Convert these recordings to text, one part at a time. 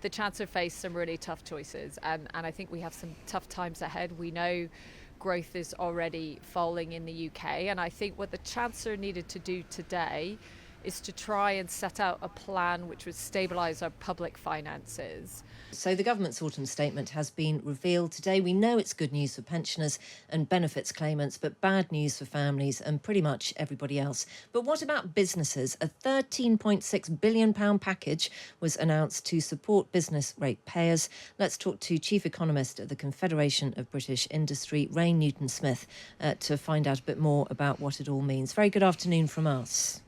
the chancellor faced some really tough choices, and I think we have some tough times ahead. We know growth is already falling in the UK, and I think what the chancellor needed to do today is to try and set out a plan which would stabilise our public finances. So the government's autumn statement has been revealed today. We know it's good news for pensioners and benefits claimants, but bad news for families and pretty much everybody else. But what about businesses? A £13.6 billion package was announced to support business ratepayers. Let's talk to Chief Economist at the Confederation of British Industry, Ray Newton-Smith, to find out a bit more about what it all means. Very good afternoon from us.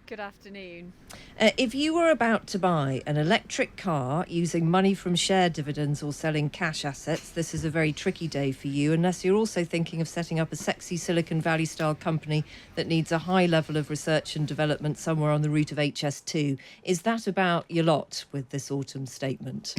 Good afternoon. If you were about to buy an electric car using money from share dividends or selling cash assets, this is a very tricky day for you, unless you're also thinking of setting up a sexy Silicon Valley style company that needs a high level of research and development somewhere on the route of HS2. Is that about your lot with this autumn statement?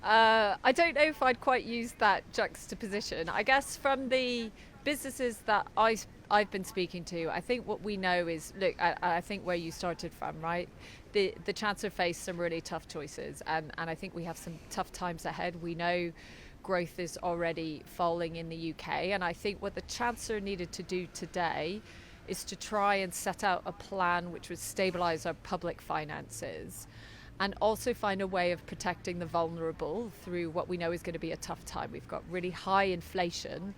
I don't know if I'd quite use that juxtaposition. I guess from the businesses that I've been speaking to, I think what we know is, look, I think where you started from, right? The chancellor faced some really tough choices, and I think we have some tough times ahead. We know growth is already falling in the UK, and I think what the chancellor needed to do today is to try and set out a plan which would stabilise our public finances and also find a way of protecting the vulnerable through what we know is going to be a tough time. We've got really high inflation,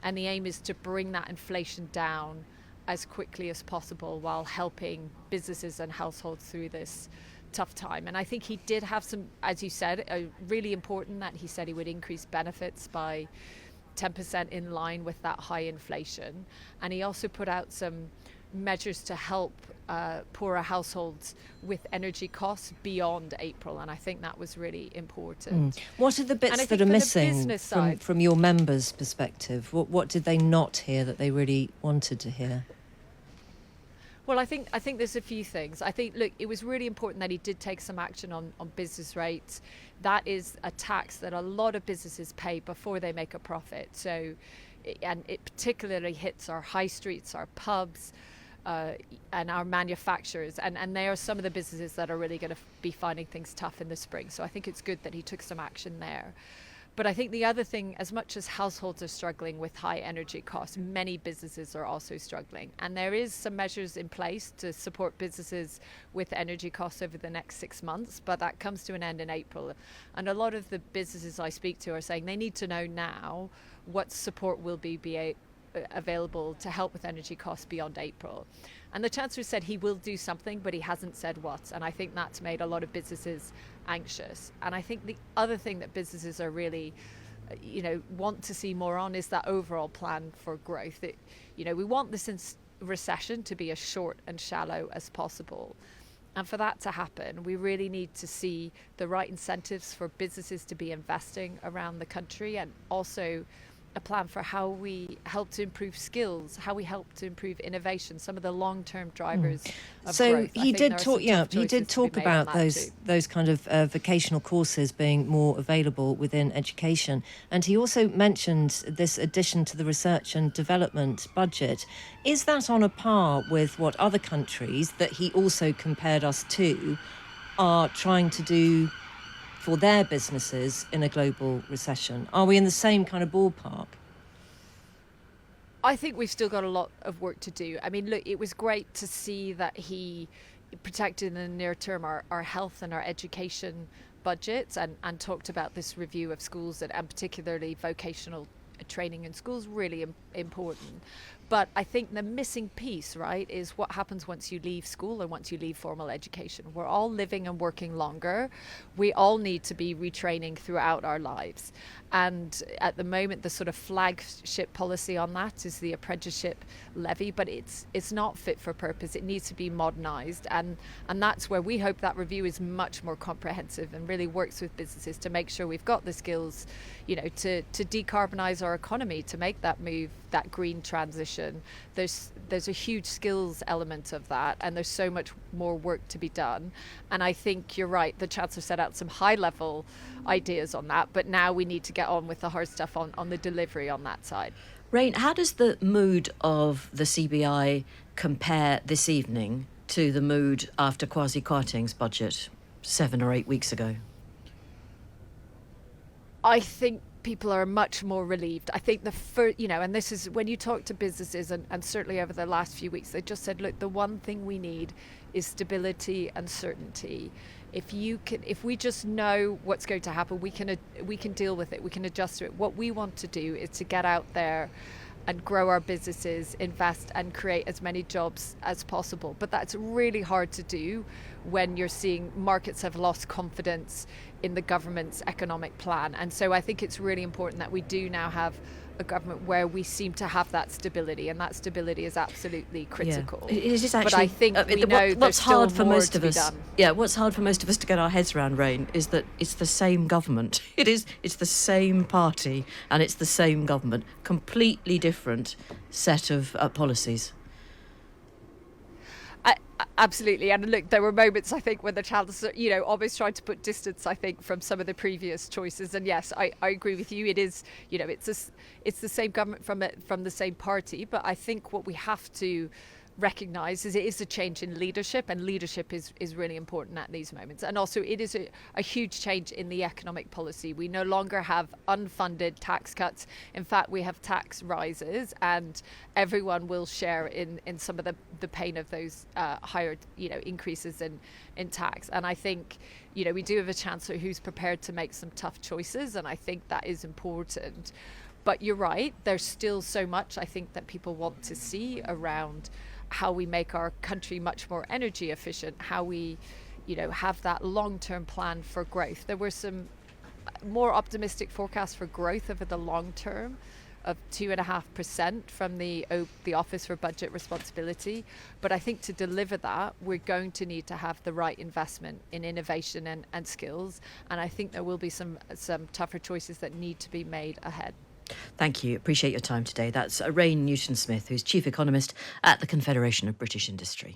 and the aim is to bring that inflation down as quickly as possible while helping businesses and households through this tough time. And I think he did have some, as you said, really important that he said he would increase benefits by 10% in line with that high inflation. And he also put out some measures to help poorer households with energy costs beyond April, and I think that was really important. What are the bits that are missing from your members' perspective? What did they not hear that they really wanted to hear? Well, I think there's a few things. I think, look, it was really important that he did take some action on business rates. That is a tax that a lot of businesses pay before they make a profit. So, and it particularly hits our high streets, our pubs, and our manufacturers, and they are some of the businesses that are really going to be finding things tough in the spring. So I think it's good that he took some action there. But I think the other thing, as much as households are struggling with high energy costs, many businesses are also struggling. And there is some measures in place to support businesses with energy costs over the next 6 months, but that comes to an end in April. And a lot of the businesses I speak to are saying they need to know now what support will be available to help with energy costs beyond April. And the Chancellor said he will do something, but he hasn't said what. And I think that's made a lot of businesses anxious. And I think the other thing that businesses are really, want to see more on is that overall plan for growth. We want this recession to be as short and shallow as possible. And for that to happen, we really need to see the right incentives for businesses to be investing around the country, and also a plan for how we help to improve skills, how we help to improve innovation, some of the long-term drivers of growth. He did talk about those kind of vocational courses being more available within education, and he also mentioned this addition to the research and development budget. Is that on a par with what other countries that he also compared us to are trying to do for their businesses in a global recession? Are we in the same kind of ballpark? I think we've still got a lot of work to do. I mean, look, it was great to see that he protected in the near term our health and our education budgets, and talked about this review of schools and particularly vocational training in schools, really important. But I think the missing piece, right, is what happens once you leave school and once you leave formal education. We're all living and working longer. We all need to be retraining throughout our lives. And at the moment, the sort of flagship policy on that is the apprenticeship levy, but it's not fit for purpose. It needs to be modernised. And that's where we hope that review is much more comprehensive and really works with businesses to make sure we've got the skills, to decarbonise our economy, to make that move, that green transition. There's a huge skills element of that, and there's so much more work to be done. And I think you're right, the Chancellor set out some high level ideas on that, but now we need to get on with the hard stuff on the delivery on that side. Rain, how does the mood of the CBI compare this evening to the mood after Kwasi Kwarteng's budget 7 or 8 weeks ago? I think people are much more relieved. I think and this is when you talk to businesses, and certainly over the last few weeks, they just said, look, the one thing we need is stability and certainty. If we just know what's going to happen, we can deal with it. We can adjust to it. What we want to do is to get out there and grow our businesses, invest and create as many jobs as possible. But that's really hard to do when you're seeing markets have lost confidence in the government's economic plan. And so I think it's really important that we do now have a government where we seem to have that stability, and that stability is absolutely critical. Yeah. It is actually, but I think we know what's hard for most of us. Done. Yeah, what's hard for most of us to get our heads around, Rain, is that it's the same government. It's the same party, and it's the same government. Completely different set of policies. Absolutely. And look, there were moments, I think, when the chancellor, almost tried to put distance, I think, from some of the previous choices. And yes, I agree with you. It is, it's the same government from the same party. But I think what we have to recognise is it is a change in leadership, and leadership is really important at these moments. And also it is a huge change in the economic policy. We no longer have unfunded tax cuts. In fact, we have tax rises, and everyone will share in some of the pain of those higher increases in tax. And I think we do have a chancellor who's prepared to make some tough choices, and I think that is important. But you're right, there's still so much I think that people want to see around how we make our country much more energy efficient, how we, have that long-term plan for growth. There were some more optimistic forecasts for growth over the long term of 2.5% from the Office for Budget Responsibility. But I think to deliver that, we're going to need to have the right investment in innovation and skills. And I think there will be some tougher choices that need to be made ahead. Thank you. Appreciate your time today. That's Rain Newton-Smith, who's Chief Economist at the Confederation of British Industry.